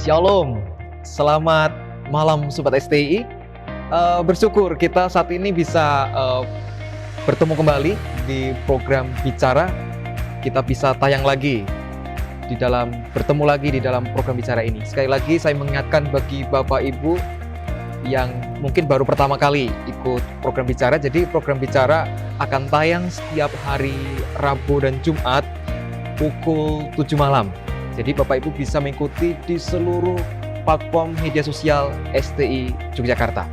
Shalom, selamat malam Sobat STI. Bersyukur kita saat ini bisa bertemu kembali di program Bicara. Kita bisa tayang lagi bertemu lagi di dalam program Bicara ini. Sekali lagi saya mengingatkan bagi Bapak Ibu yang mungkin baru pertama kali ikut program Bicara. Jadi program Bicara akan tayang setiap hari Rabu dan Jumat pukul 7 malam. Jadi Bapak Ibu bisa mengikuti di seluruh platform media sosial STI Yogyakarta.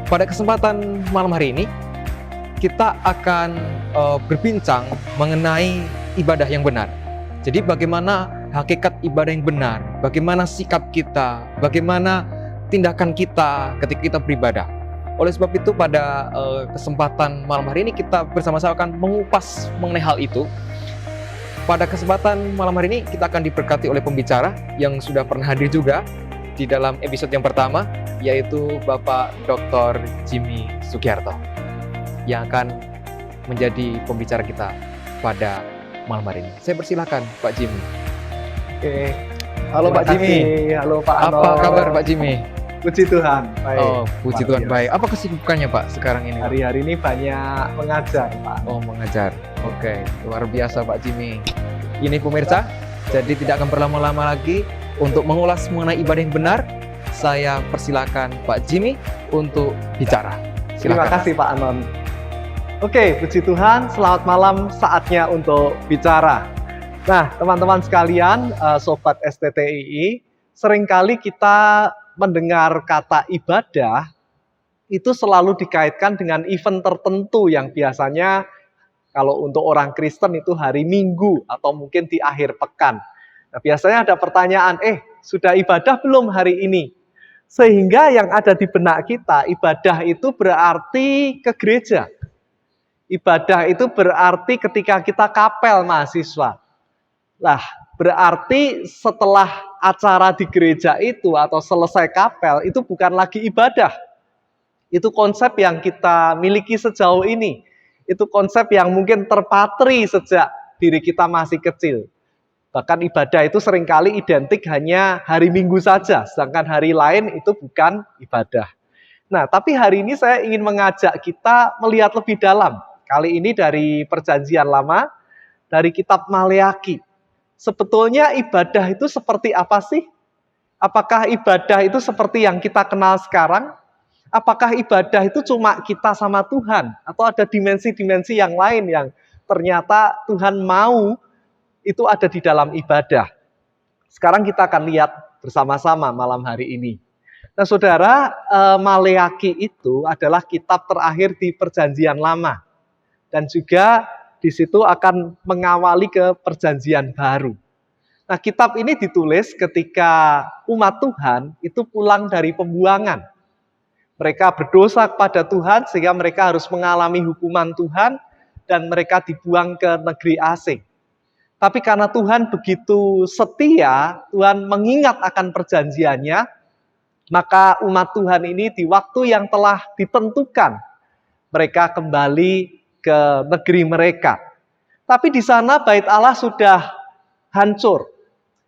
Pada kesempatan malam hari ini, kita akan berbincang mengenai ibadah yang benar. Jadi bagaimana hakikat ibadah yang benar, bagaimana sikap kita, bagaimana tindakan kita ketika kita beribadah. Oleh sebab itu pada kesempatan malam hari ini kita bersama-sama akan mengupas mengenai hal itu. Pada kesempatan malam hari ini kita akan diberkati oleh pembicara yang sudah pernah hadir juga di dalam episode yang pertama, yaitu Bapak Dr. Jimmy Sugiarto yang akan menjadi pembicara kita pada malam hari ini. Saya persilakan Pak Jimmy. Oke. Halo Pak Jimmy. Halo Pak Ano. Apa kabar Pak Jimmy? Puji Tuhan. Baik. Oh, puji Tuhan baik. Apa kesibukannya Pak sekarang ini? Hari-hari ini banyak mengajar Pak. Oh, mengajar. Oke, luar biasa Pak Jimmy. Ini pemirsa, jadi tidak akan berlama-lama lagi untuk mengulas mengenai ibadah yang benar. Saya persilakan Pak Jimmy untuk bicara. Silakan. Terima kasih Pak Anon. Oke, puji Tuhan, selamat malam, saatnya untuk bicara. Nah, teman-teman sekalian, Sobat STTII, seringkali kita mendengar kata ibadah, itu selalu dikaitkan dengan event tertentu yang biasanya kalau untuk orang Kristen itu hari Minggu atau mungkin di akhir pekan. Nah, biasanya ada pertanyaan, sudah ibadah belum hari ini? Sehingga yang ada di benak kita, ibadah itu berarti ke gereja. Ibadah itu berarti ketika kita kapel mahasiswa. Lah, berarti setelah acara di gereja itu atau selesai kapel, itu bukan lagi ibadah. Itu konsep yang kita miliki sejauh ini. Itu konsep yang mungkin terpatri sejak diri kita masih kecil. Bahkan ibadah itu seringkali identik hanya hari Minggu saja, sedangkan hari lain itu bukan ibadah. Nah, tapi hari ini saya ingin mengajak kita melihat lebih dalam. Kali ini dari Perjanjian Lama, dari kitab Maleaki. Sebetulnya ibadah itu seperti apa sih? Apakah ibadah itu seperti yang kita kenal sekarang? Apakah ibadah itu cuma kita sama Tuhan? Atau ada dimensi-dimensi yang lain yang ternyata Tuhan mau itu ada di dalam ibadah? Sekarang kita akan lihat bersama-sama malam hari ini. Nah saudara, Maleaki itu adalah kitab terakhir di Perjanjian Lama. Dan juga di situ akan mengawali ke Perjanjian Baru. Nah kitab ini ditulis ketika umat Tuhan itu pulang dari pembuangan. Mereka berdosa kepada Tuhan sehingga mereka harus mengalami hukuman Tuhan dan mereka dibuang ke negeri asing. Tapi karena Tuhan begitu setia, Tuhan mengingat akan perjanjiannya, maka umat Tuhan ini di waktu yang telah ditentukan, mereka kembali ke negeri mereka. Tapi di sana bait Allah sudah hancur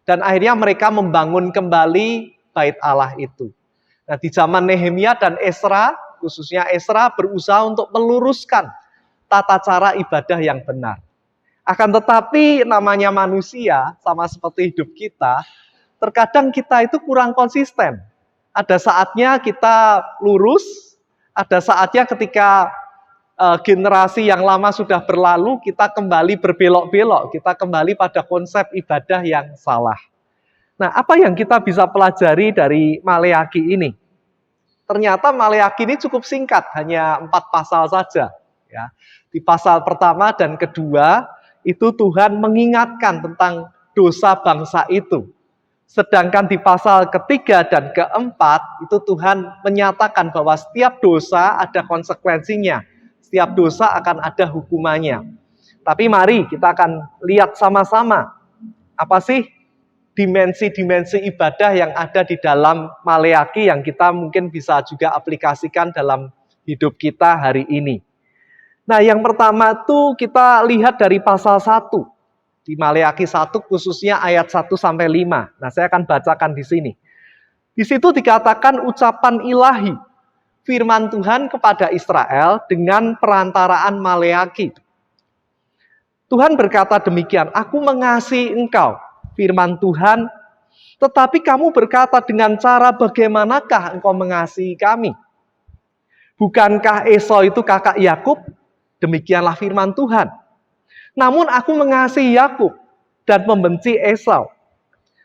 dan akhirnya mereka membangun kembali bait Allah itu. Nah, di zaman Nehemia dan Esra, khususnya Esra berusaha untuk meluruskan tata cara ibadah yang benar. Akan tetapi namanya manusia, sama seperti hidup kita, terkadang kita itu kurang konsisten. Ada saatnya kita lurus, ada saatnya ketika generasi yang lama sudah berlalu, kita kembali berbelok-belok, kita kembali pada konsep ibadah yang salah. Nah, apa yang kita bisa pelajari dari Maleaki ini? Ternyata Maleaki ini cukup singkat, hanya 4 pasal saja. Ya. Di pasal pertama dan kedua, itu Tuhan mengingatkan tentang dosa bangsa itu. Sedangkan di pasal ketiga dan keempat, itu Tuhan menyatakan bahwa setiap dosa ada konsekuensinya. Setiap dosa akan ada hukumannya. Tapi mari kita akan lihat sama-sama, apa sih dimensi-dimensi ibadah yang ada di dalam Maleaki yang kita mungkin bisa juga aplikasikan dalam hidup kita hari ini. Nah, yang pertama itu kita lihat dari pasal 1. Di Maleaki 1 khususnya ayat 1-5. Nah, saya akan bacakan di sini. Di situ dikatakan ucapan ilahi, firman Tuhan kepada Israel dengan perantaraan Maleaki. Tuhan berkata demikian, aku mengasihi engkau, firman Tuhan, tetapi kamu berkata dengan cara bagaimanakah engkau mengasihi kami? Bukankah Esau itu kakak Yakub? Demikianlah firman Tuhan. Namun aku mengasihi Yakub dan membenci Esau.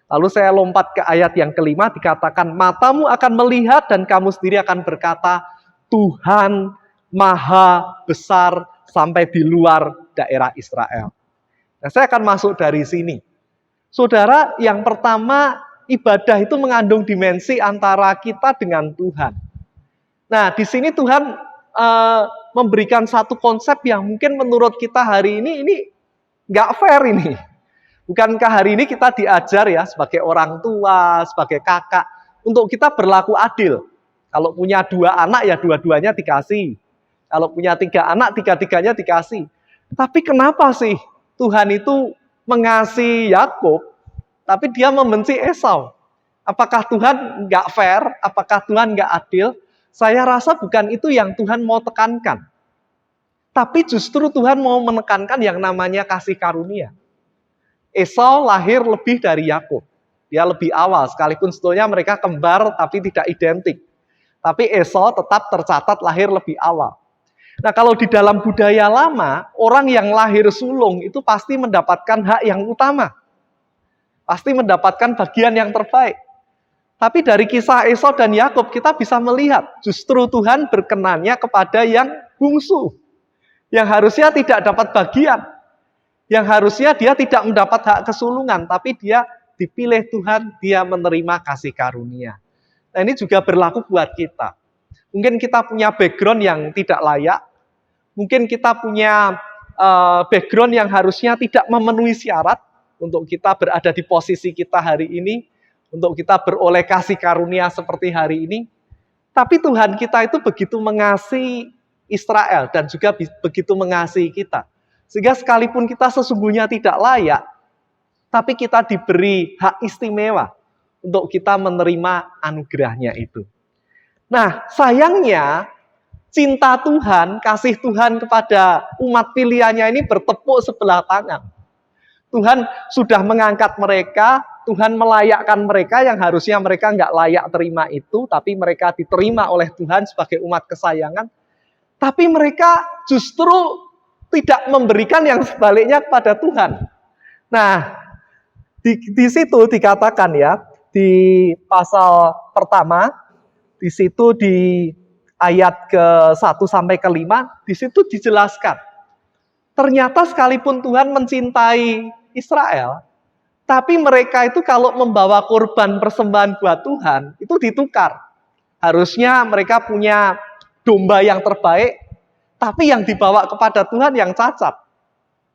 Lalu saya lompat ke ayat yang kelima, dikatakan, matamu akan melihat dan kamu sendiri akan berkata, Tuhan maha besar sampai di luar daerah Israel. Nah, saya akan masuk dari sini. Saudara, yang pertama, ibadah itu mengandung dimensi antara kita dengan Tuhan. Nah, di sini Tuhan memberikan satu konsep yang mungkin menurut kita hari ini nggak fair ini. Bukankah hari ini kita diajar ya sebagai orang tua, sebagai kakak, untuk kita berlaku adil. Kalau punya 2 anak ya 2-2-nya dikasih. Kalau punya 3 anak, 3-3-nya dikasih. Tapi kenapa sih Tuhan itu mengasihi Yakub, tapi dia membenci Esau? Apakah Tuhan nggak fair? Apakah Tuhan nggak adil? Saya rasa bukan itu yang Tuhan mau tekankan. Tapi justru Tuhan mau menekankan yang namanya kasih karunia. Esau lahir lebih dari Yakub. Dia lebih awal, sekalipun sebetulnya mereka kembar tapi tidak identik. Tapi Esau tetap tercatat lahir lebih awal. Nah, kalau di dalam budaya lama, orang yang lahir sulung itu pasti mendapatkan hak yang utama. Pasti mendapatkan bagian yang terbaik. Tapi dari kisah Esau dan Yakub kita bisa melihat justru Tuhan berkenannya kepada yang bungsu. Yang harusnya tidak dapat bagian. Yang harusnya dia tidak mendapat hak kesulungan, tapi dia dipilih Tuhan, dia menerima kasih karunia. Nah, ini juga berlaku buat kita. Mungkin kita punya background yang tidak layak, mungkin kita punya background yang harusnya tidak memenuhi syarat untuk kita berada di posisi kita hari ini, untuk kita beroleh kasih karunia seperti hari ini. Tapi Tuhan kita itu begitu mengasihi Israel dan juga begitu mengasihi kita. Sehingga sekalipun kita sesungguhnya tidak layak, tapi kita diberi hak istimewa untuk kita menerima anugerahnya itu. Nah, sayangnya cinta Tuhan, kasih Tuhan kepada umat pilihannya ini bertepuk sebelah tangan. Tuhan sudah mengangkat mereka, Tuhan melayakkan mereka yang harusnya mereka nggak layak terima itu, tapi mereka diterima oleh Tuhan sebagai umat kesayangan. Tapi mereka justru tidak memberikan yang sebaliknya kepada Tuhan. Nah, di situ dikatakan ya, di pasal pertama, di situ di ayat ke-1 sampai ke-5, di situ dijelaskan. Ternyata sekalipun Tuhan mencintai Israel, tapi mereka itu kalau membawa korban persembahan buat Tuhan, itu ditukar. Harusnya mereka punya domba yang terbaik, tapi yang dibawa kepada Tuhan yang cacat.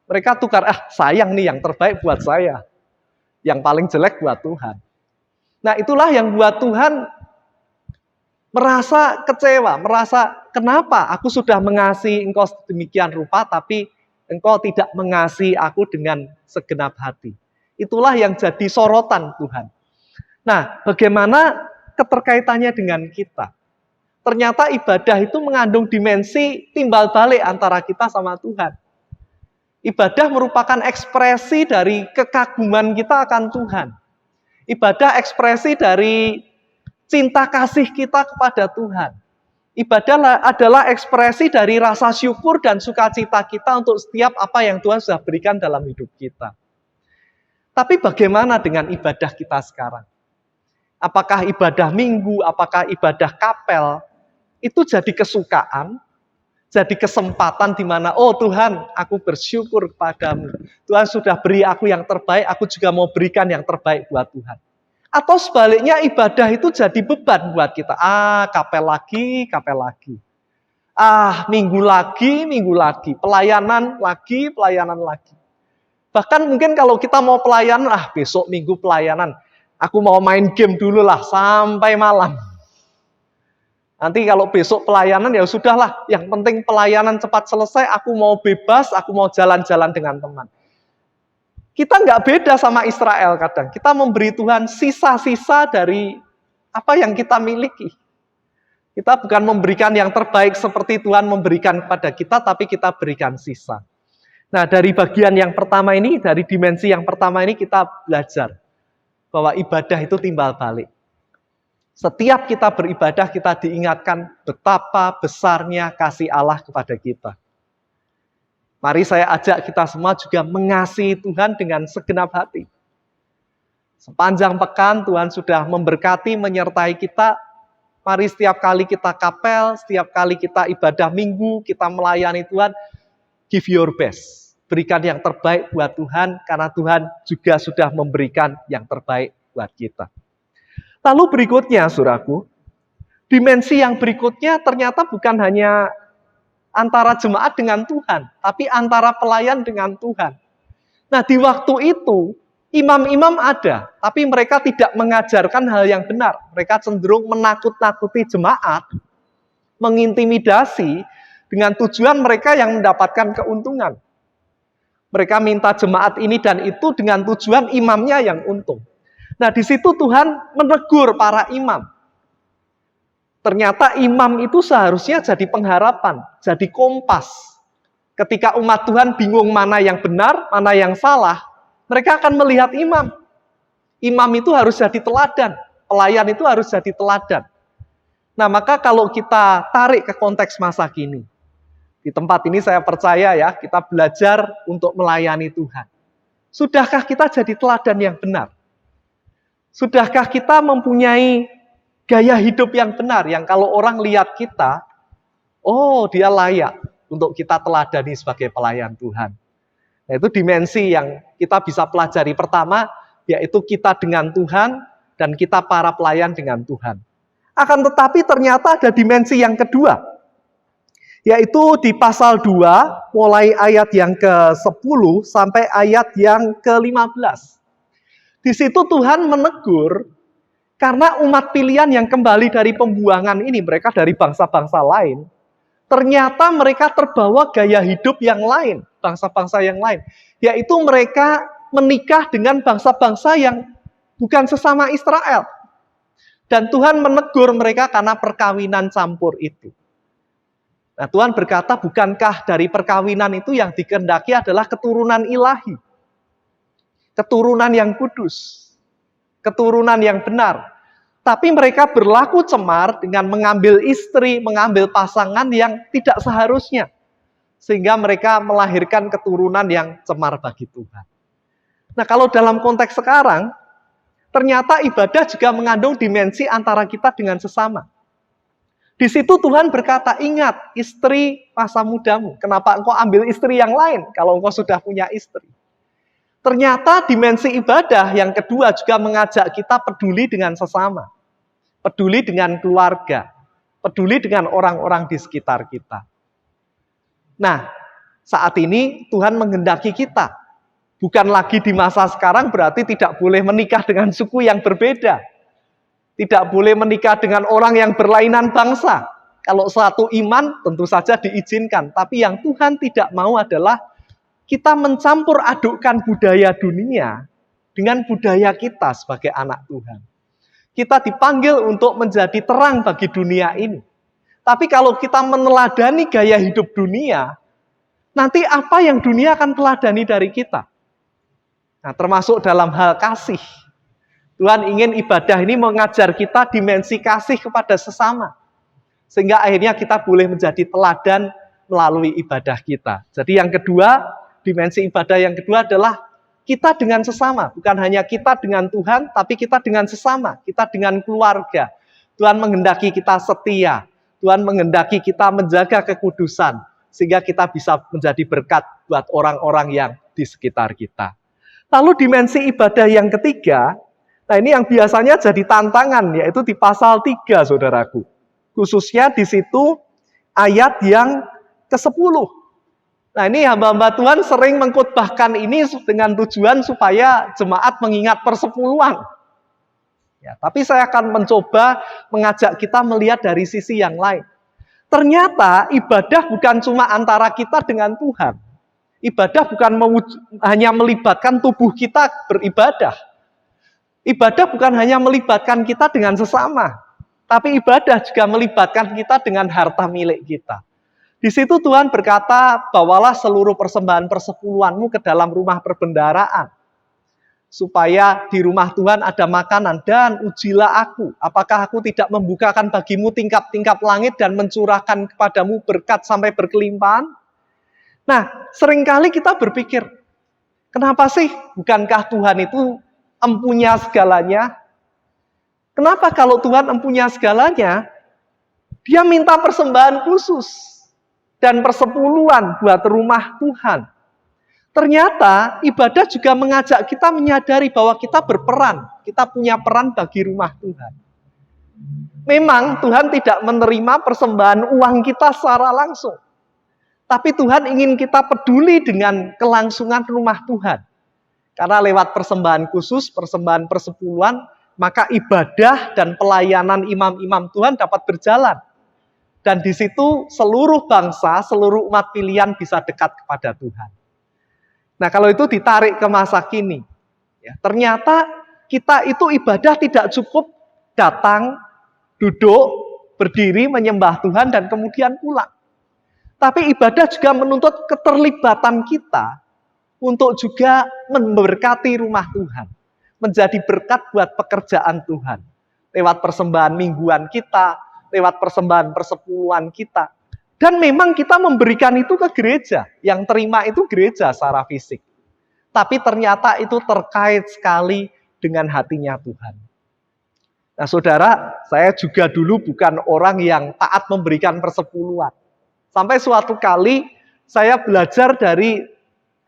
Mereka tukar, sayang nih yang terbaik buat saya. Yang paling jelek buat Tuhan. Nah, itulah yang buat Tuhan merasa kecewa, merasa kenapa aku sudah mengasihi engkau demikian rupa, tapi engkau tidak mengasihi aku dengan segenap hati. Itulah yang jadi sorotan Tuhan. Nah, bagaimana keterkaitannya dengan kita? Ternyata ibadah itu mengandung dimensi timbal balik antara kita sama Tuhan. Ibadah merupakan ekspresi dari kekaguman kita akan Tuhan. Ibadah ekspresi dari cinta kasih kita kepada Tuhan. Ibadah adalah ekspresi dari rasa syukur dan sukacita kita untuk setiap apa yang Tuhan sudah berikan dalam hidup kita. Tapi bagaimana dengan ibadah kita sekarang? Apakah ibadah minggu, apakah ibadah kapel, itu jadi kesukaan, jadi kesempatan di mana, oh Tuhan, aku bersyukur kepadamu. Tuhan sudah beri aku yang terbaik, aku juga mau berikan yang terbaik buat Tuhan. Atau sebaliknya ibadah itu jadi beban buat kita. Kapel lagi, kapel lagi. Minggu lagi. Pelayanan lagi. Bahkan mungkin kalau kita mau pelayanan, besok minggu pelayanan. Aku mau main game dulu lah sampai malam. Nanti kalau besok pelayanan ya sudahlah, yang penting pelayanan cepat selesai, aku mau bebas, aku mau jalan-jalan dengan teman. Kita nggak beda sama Israel kadang. Kita memberi Tuhan sisa-sisa dari Apa yang kita miliki? Kita bukan memberikan yang terbaik seperti Tuhan memberikan kepada kita, tapi kita berikan sisa. Nah, dari bagian yang pertama ini, dari dimensi yang pertama ini kita belajar bahwa ibadah itu timbal balik. Setiap kita beribadah, kita diingatkan betapa besarnya kasih Allah kepada kita. Mari saya ajak kita semua juga mengasihi Tuhan dengan segenap hati. Sepanjang pekan Tuhan sudah memberkati, menyertai kita. Mari setiap kali kita kapel, setiap kali kita ibadah minggu, kita melayani Tuhan, give your best. Berikan yang terbaik buat Tuhan, karena Tuhan juga sudah memberikan yang terbaik buat kita. Lalu berikutnya, saudaraku, dimensi yang berikutnya ternyata bukan hanya antara jemaat dengan Tuhan, tapi antara pelayan dengan Tuhan. Nah, di waktu itu, imam-imam ada, tapi mereka tidak mengajarkan hal yang benar. Mereka cenderung menakut-nakuti jemaat, mengintimidasi dengan tujuan mereka yang mendapatkan keuntungan. Mereka minta jemaat ini dan itu dengan tujuan imamnya yang untung. Nah, di situ Tuhan menegur para imam. Ternyata imam itu seharusnya jadi pengharapan, jadi kompas. Ketika umat Tuhan bingung mana yang benar, mana yang salah, mereka akan melihat imam. Imam itu harus jadi teladan. Pelayan itu harus jadi teladan. Nah, maka kalau kita tarik ke konteks masa kini, di tempat ini saya percaya ya, kita belajar untuk melayani Tuhan. Sudahkah kita jadi teladan yang benar? Sudahkah kita mempunyai gaya hidup yang benar, yang kalau orang lihat kita, oh dia layak untuk kita teladani sebagai pelayan Tuhan. Nah, itu dimensi yang kita bisa pelajari. Pertama, yaitu kita dengan Tuhan dan kita para pelayan dengan Tuhan. Akan tetapi ternyata ada dimensi yang kedua, yaitu di pasal 2, mulai ayat yang ke-10 sampai ayat yang ke-15. Di situ Tuhan menegur, karena umat pilihan yang kembali dari pembuangan ini, mereka dari bangsa-bangsa lain, ternyata mereka terbawa gaya hidup yang lain, bangsa-bangsa yang lain. Yaitu mereka menikah dengan bangsa-bangsa yang bukan sesama Israel. Dan Tuhan menegur mereka karena perkawinan campur itu. Nah, Tuhan berkata, bukankah dari perkawinan itu yang dikehendaki adalah keturunan ilahi? Keturunan yang kudus. Keturunan yang benar. Tapi mereka berlaku cemar dengan mengambil istri, mengambil pasangan yang tidak seharusnya. Sehingga mereka melahirkan keturunan yang cemar bagi Tuhan. Nah, kalau dalam konteks sekarang, ternyata ibadah juga mengandung dimensi antara kita dengan sesama. Di situ Tuhan berkata, ingat istri masa mudamu. Kenapa engkau ambil istri yang lain kalau engkau sudah punya istri? Ternyata dimensi ibadah yang kedua juga mengajak kita peduli dengan sesama. Peduli dengan keluarga. Peduli dengan orang-orang di sekitar kita. Nah, saat ini Tuhan menghendaki kita. Bukan lagi di masa sekarang berarti tidak boleh menikah dengan suku yang berbeda. Tidak boleh menikah dengan orang yang berlainan bangsa. Kalau satu iman tentu saja diizinkan. Tapi yang Tuhan tidak mau adalah kita mencampur adukkan budaya dunia dengan budaya kita sebagai anak Tuhan. Kita dipanggil untuk menjadi terang bagi dunia ini. Tapi kalau kita meneladani gaya hidup dunia, nanti apa yang dunia akan teladani dari kita? Nah, termasuk dalam hal kasih. Tuhan ingin ibadah ini mengajar kita dimensi kasih kepada sesama. Sehingga akhirnya kita boleh menjadi teladan melalui ibadah kita. Jadi yang kedua, dimensi ibadah yang kedua adalah kita dengan sesama. Bukan hanya kita dengan Tuhan, tapi kita dengan sesama. Kita dengan keluarga. Tuhan menghendaki kita setia. Tuhan menghendaki kita menjaga kekudusan. Sehingga kita bisa menjadi berkat buat orang-orang yang di sekitar kita. Lalu dimensi ibadah yang ketiga, nah ini yang biasanya jadi tantangan, yaitu di pasal 3, saudaraku. Khususnya di situ ayat yang ke-10. Nah ini hamba-hamba Tuhan sering mengkhotbahkan ini dengan tujuan supaya jemaat mengingat persepuluhan. Ya, tapi saya akan mencoba mengajak kita melihat dari sisi yang lain. Ternyata ibadah bukan cuma antara kita dengan Tuhan. Ibadah bukan hanya melibatkan tubuh kita beribadah. Ibadah bukan hanya melibatkan kita dengan sesama, tapi ibadah juga melibatkan kita dengan harta milik kita. Di situ Tuhan berkata, bawalah seluruh persembahan persepuluhanmu ke dalam rumah perbendaharaan, supaya di rumah Tuhan ada makanan, dan ujilah aku, apakah aku tidak membukakan bagimu tingkap-tingkap langit dan mencurahkan kepadamu berkat sampai berkelimpahan. Nah, seringkali kita berpikir, kenapa sih bukankah Tuhan itu empunya segalanya? Kenapa kalau Tuhan empunya segalanya, dia minta persembahan khusus dan persepuluhan buat rumah Tuhan? Ternyata ibadah juga mengajak kita menyadari bahwa kita berperan, kita punya peran bagi rumah Tuhan. Memang Tuhan tidak menerima persembahan uang kita secara langsung, tapi Tuhan ingin kita peduli dengan kelangsungan rumah Tuhan. Karena lewat persembahan khusus, persembahan persepuluhan, maka ibadah dan pelayanan imam-imam Tuhan dapat berjalan. Dan di situ seluruh bangsa, seluruh umat pilihan bisa dekat kepada Tuhan. Nah, kalau itu ditarik ke masa kini, ya, ternyata kita itu ibadah tidak cukup datang, duduk, berdiri, menyembah Tuhan, dan kemudian pulang. Tapi ibadah juga menuntut keterlibatan kita untuk juga memberkati rumah Tuhan. Menjadi berkat buat pekerjaan Tuhan. Lewat persembahan mingguan kita, lewat persembahan persepuluhan kita. Dan memang kita memberikan itu ke gereja. Yang terima itu gereja secara fisik. Tapi ternyata itu terkait sekali dengan hatinya Tuhan. Nah, saudara, saya juga dulu bukan orang yang taat memberikan persepuluhan. Sampai suatu kali saya belajar dari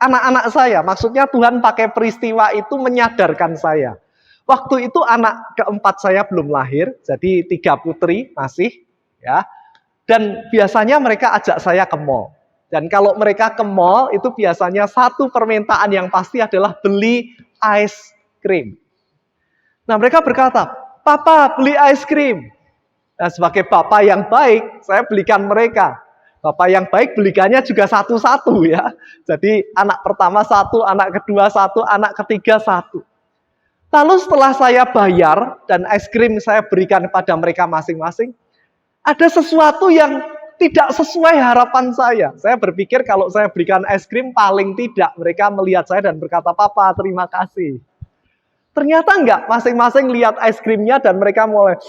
anak-anak saya, maksudnya Tuhan pakai peristiwa itu menyadarkan saya. Waktu itu anak keempat saya belum lahir, jadi 3 putri masih, ya. Dan biasanya mereka ajak saya ke mall. Dan kalau mereka ke mall, itu biasanya satu permintaan yang pasti adalah beli ice cream. Nah, mereka berkata, "Papa, beli ice cream." Nah, sebagai bapak yang baik, saya belikan mereka. Bapak yang baik belikannya juga satu-satu, ya. Jadi anak pertama 1, anak kedua 1, anak ketiga 1. Lalu setelah saya bayar dan es krim saya berikan kepada mereka masing-masing, ada sesuatu yang tidak sesuai harapan saya. Saya berpikir kalau saya berikan es krim paling tidak mereka melihat saya dan berkata, "Papa, terima kasih." Ternyata enggak, masing-masing lihat es krimnya dan mereka mulai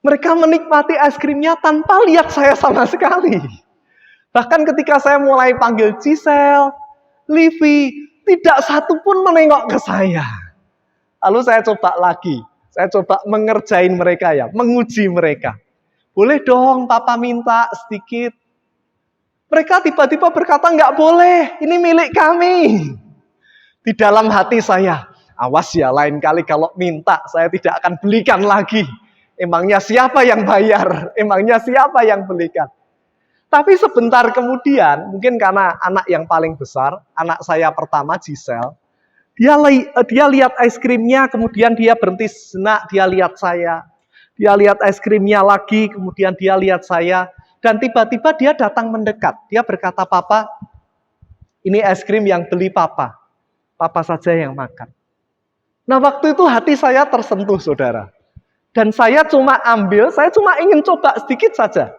mereka menikmati es krimnya tanpa lihat saya sama sekali. Bahkan ketika saya mulai panggil Giselle, Livi, tidak satu pun menengok ke saya. Lalu saya coba lagi. Saya coba mengerjain mereka, ya, menguji mereka. Boleh dong Papa minta sedikit. Mereka tiba-tiba berkata, "Enggak boleh, ini milik kami." Di dalam hati saya, awas ya, lain kali kalau minta saya tidak akan belikan lagi. Emangnya siapa yang bayar? Emangnya siapa yang belikan? Tapi sebentar kemudian, mungkin karena anak yang paling besar, anak saya pertama Giselle, dia lihat es krimnya, kemudian dia berhenti sejenak, dia lihat saya. Dia lihat es krimnya lagi, kemudian dia lihat saya. Dan tiba-tiba dia datang mendekat. Dia berkata, "Papa, ini es krim yang beli Papa. Papa saja yang makan." Nah, waktu itu hati saya tersentuh, saudara. Dan saya cuma ingin coba sedikit saja.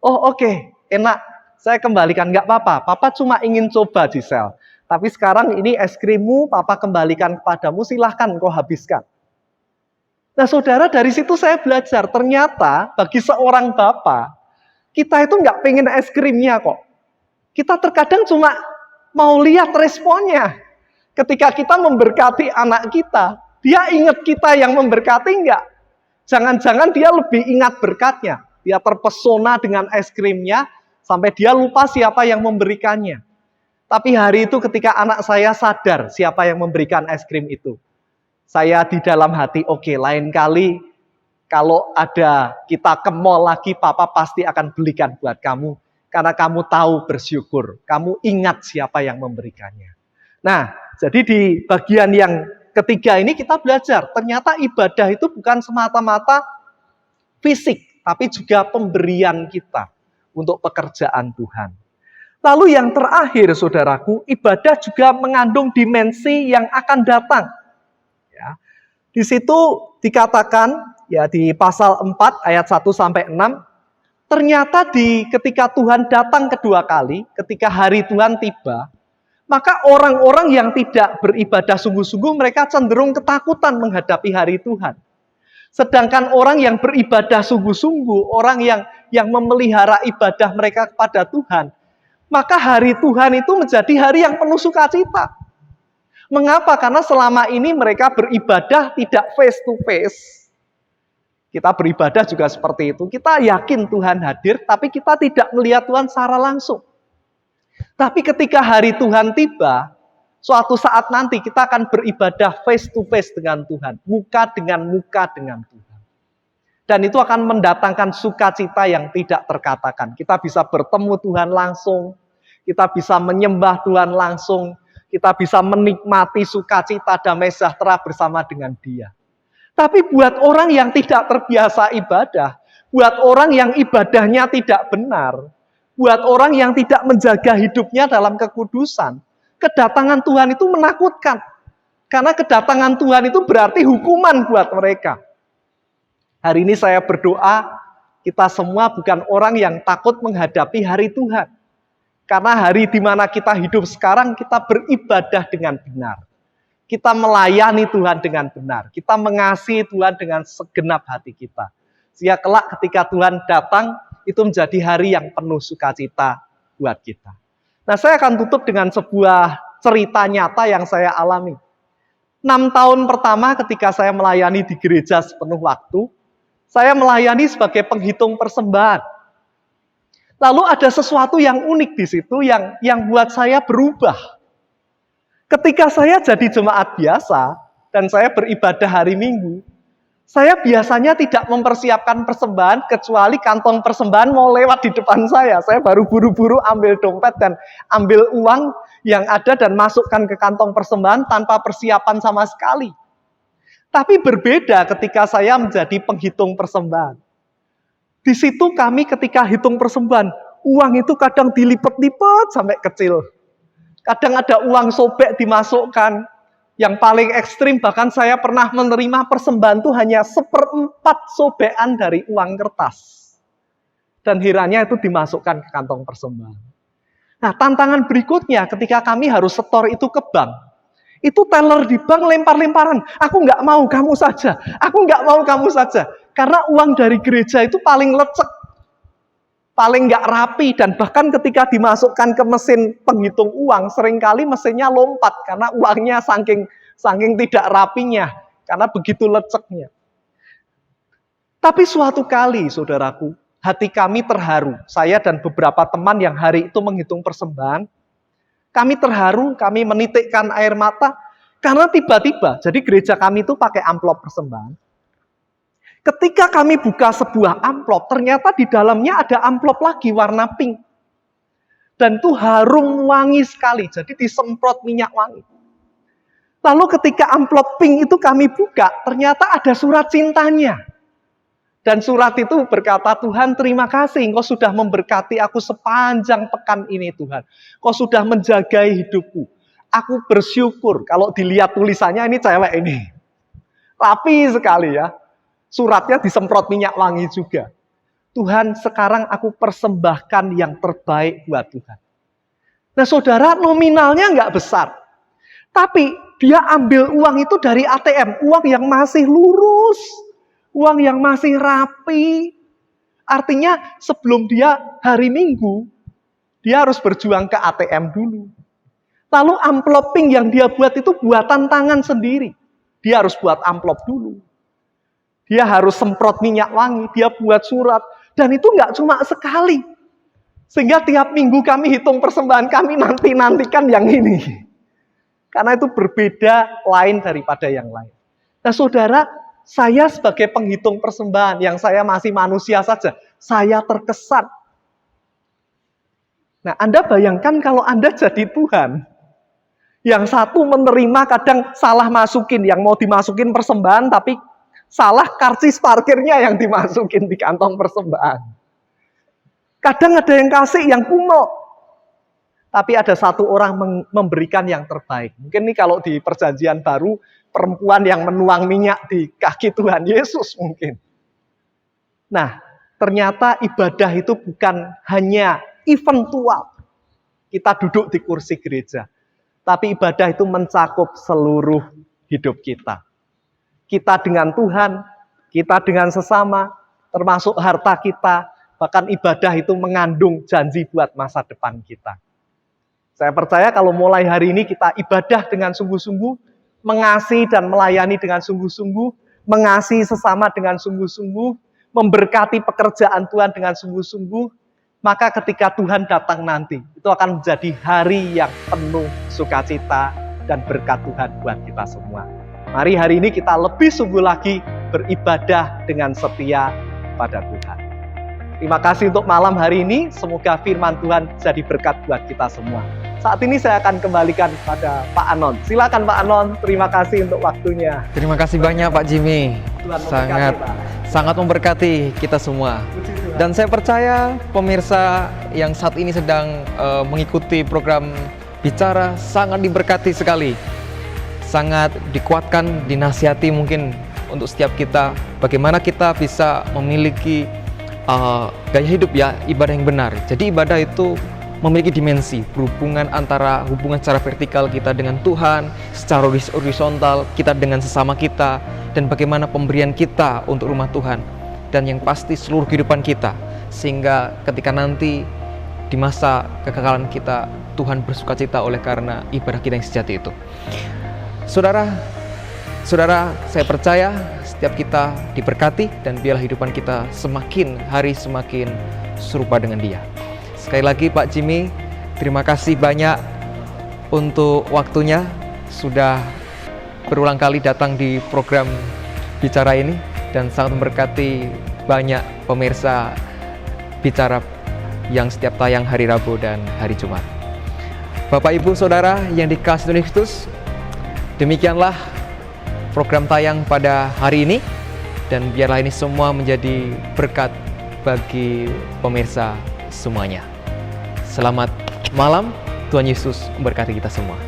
Oh, oke, enak. Saya kembalikan, enggak apa-apa. Papa cuma ingin coba, Giselle. Tapi sekarang ini es krimmu, Papa kembalikan kepadamu, silahkan kau habiskan. Nah, saudara, dari situ saya belajar. Ternyata bagi seorang bapak, kita itu enggak pengen es krimnya kok. Kita terkadang cuma mau lihat responnya. Ketika kita memberkati anak kita, dia ingat kita yang memberkati enggak? Jangan-jangan dia lebih ingat berkatnya. Dia terpesona dengan es krimnya, sampai dia lupa siapa yang memberikannya. Tapi hari itu ketika anak saya sadar siapa yang memberikan es krim itu, saya di dalam hati, oke, lain kali kalau ada kita ke mall lagi, Papa pasti akan belikan buat kamu. Karena kamu tahu bersyukur, kamu ingat siapa yang memberikannya. Nah, jadi di bagian yang ketiga ini kita belajar, ternyata ibadah itu bukan semata-mata fisik, tapi juga pemberian kita untuk pekerjaan Tuhan. Lalu yang terakhir, saudaraku, ibadah juga mengandung dimensi yang akan datang. Ya. Di situ dikatakan, ya di pasal 4 ayat 1 sampai 6, ternyata ketika Tuhan datang kedua kali, ketika hari Tuhan tiba, maka orang-orang yang tidak beribadah sungguh-sungguh mereka cenderung ketakutan menghadapi hari Tuhan. Sedangkan orang yang beribadah sungguh-sungguh, orang yang memelihara ibadah mereka kepada Tuhan, maka hari Tuhan itu menjadi hari yang penuh sukacita. Mengapa? Karena selama ini mereka beribadah tidak face to face. Kita beribadah juga seperti itu. Kita yakin Tuhan hadir, tapi kita tidak melihat Tuhan secara langsung. Tapi ketika hari Tuhan tiba, suatu saat nanti kita akan beribadah face to face dengan Tuhan. Muka dengan Tuhan. Dan itu akan mendatangkan sukacita yang tidak terkatakan. Kita bisa bertemu Tuhan langsung. Kita bisa menyembah Tuhan langsung. Kita bisa menikmati sukacita damai sejahtera bersama dengan Dia. Tapi buat orang yang tidak terbiasa ibadah, buat orang yang ibadahnya tidak benar, buat orang yang tidak menjaga hidupnya dalam kekudusan, kedatangan Tuhan itu menakutkan. Karena kedatangan Tuhan itu berarti hukuman buat mereka. Hari ini saya berdoa, kita semua bukan orang yang takut menghadapi hari Tuhan. Karena hari di mana kita hidup sekarang, kita beribadah dengan benar. Kita melayani Tuhan dengan benar. Kita mengasihi Tuhan dengan segenap hati kita. Sehingga kelak ketika Tuhan datang, itu menjadi hari yang penuh sukacita buat kita. Nah, saya akan tutup dengan sebuah cerita nyata yang saya alami. 6 tahun pertama ketika saya melayani di gereja sepenuh waktu, saya melayani sebagai penghitung persembahan. Lalu ada sesuatu yang unik di situ yang buat saya berubah. Ketika saya jadi jemaat biasa dan saya beribadah hari Minggu, saya biasanya tidak mempersiapkan persembahan kecuali kantong persembahan mau lewat di depan saya. Saya baru buru-buru ambil dompet dan ambil uang yang ada dan masukkan ke kantong persembahan tanpa persiapan sama sekali. Tapi berbeda ketika saya menjadi penghitung persembahan. Di situ kami ketika hitung persembahan, uang itu kadang dilipat-lipat sampai kecil. Kadang ada uang sobek dimasukkan. Yang paling ekstrim bahkan saya pernah menerima persembahan itu hanya 1/4 sobekan dari uang kertas. Dan kiranya itu dimasukkan ke kantong persembahan. Nah, tantangan berikutnya ketika kami harus setor itu ke bank. Itu teller di bank lempar-lemparan. Aku nggak mau, kamu saja. Aku nggak mau, kamu saja. Karena uang dari gereja itu paling lecek. Paling nggak rapi. Dan bahkan ketika dimasukkan ke mesin penghitung uang, seringkali mesinnya lompat. Karena uangnya saking tidak rapinya. Karena begitu leceknya. Tapi suatu kali, saudaraku, hati kami terharu. Saya dan beberapa teman yang hari itu menghitung persembahan, kami terharu, kami menitikkan air mata, karena tiba-tiba, jadi gereja kami itu pakai amplop persembahan. Ketika kami buka sebuah amplop, ternyata di dalamnya ada amplop lagi warna pink. Dan itu harum wangi sekali, jadi disemprot minyak wangi. Lalu ketika amplop pink itu kami buka, ternyata ada surat cintanya. Dan surat itu berkata, Tuhan terima kasih, Engkau sudah memberkati aku sepanjang pekan ini Tuhan. Engkau sudah menjaga hidupku. Aku bersyukur, kalau dilihat tulisannya ini cewek ini. Rapi sekali ya. Suratnya disemprot minyak wangi juga. Tuhan sekarang aku persembahkan yang terbaik buat Tuhan. Nah saudara, nominalnya nggak besar. Tapi dia ambil uang itu dari ATM, uang yang masih lurus. Uang yang masih rapi. Artinya sebelum dia hari Minggu, dia harus berjuang ke ATM dulu. Lalu amplop pink yang dia buat itu buatan tangan sendiri. Dia harus buat amplop dulu. Dia harus semprot minyak wangi, dia buat surat. Dan itu nggak cuma sekali. Sehingga tiap minggu kami hitung persembahan, kami nantikan yang ini. Karena itu berbeda lain daripada yang lain. Nah saudara, saya sebagai penghitung persembahan, yang saya masih manusia saja, saya terkesan. Nah, Anda bayangkan kalau Anda jadi Tuhan, yang satu menerima kadang salah masukin, yang mau dimasukin persembahan, tapi salah karcis parkirnya yang dimasukin di kantong persembahan. Kadang ada yang kasih yang kumel. tapi ada satu orang memberikan yang terbaik. Mungkin nih kalau di perjanjian baru, perempuan yang menuang minyak di kaki Tuhan Yesus mungkin. Nah, ternyata ibadah itu bukan hanya eventual. Kita duduk di kursi gereja. Tapi ibadah itu mencakup seluruh hidup kita. Kita dengan Tuhan, kita dengan sesama, termasuk harta kita, bahkan ibadah itu mengandung janji buat masa depan kita. Saya percaya kalau mulai hari ini kita ibadah dengan sungguh-sungguh, mengasihi dan melayani dengan sungguh-sungguh, mengasihi sesama dengan sungguh-sungguh, memberkati pekerjaan Tuhan dengan sungguh-sungguh, maka ketika Tuhan datang nanti, itu akan menjadi hari yang penuh sukacita dan berkat Tuhan buat kita semua. Mari hari ini kita lebih sungguh lagi beribadah dengan setia pada Tuhan. Terima kasih untuk malam hari ini, semoga firman Tuhan jadi berkat buat kita semua. Saat ini saya akan kembalikan kepada Pak Anon. Silakan Pak Anon, terima kasih untuk waktunya. Terima kasih banyak Pak Jimmy. Tuhan memberkati, Pak. Sangat memberkati kita semua. Dan saya percaya pemirsa yang saat ini sedang mengikuti program Bicara sangat diberkati sekali. Sangat dikuatkan, dinasihati mungkin untuk setiap kita. Bagaimana kita bisa memiliki gaya hidup ya, ibadah yang benar. Jadi ibadah itu memiliki dimensi berhubungan antara hubungan secara vertikal kita dengan Tuhan, secara horizontal kita dengan sesama kita, dan bagaimana pemberian kita untuk rumah Tuhan, dan yang pasti seluruh kehidupan kita, sehingga ketika nanti di masa kekekalan kita, Tuhan bersukacita oleh karena ibadah kita yang sejati itu. Saudara, saya percaya setiap kita diberkati dan biarlah kehidupan kita semakin hari semakin serupa dengan Dia. Sekali lagi Pak Jimmy, terima kasih banyak untuk waktunya, sudah berulang kali datang di program Bicara ini dan sangat memberkati banyak pemirsa Bicara yang setiap tayang hari Rabu dan hari Jumat. Bapak Ibu Saudara yang dikasihi Tuhan Kristus, demikianlah program tayang pada hari ini, dan biarlah ini semua menjadi berkat bagi pemirsa semuanya. Selamat malam, Tuhan Yesus memberkati kita semua.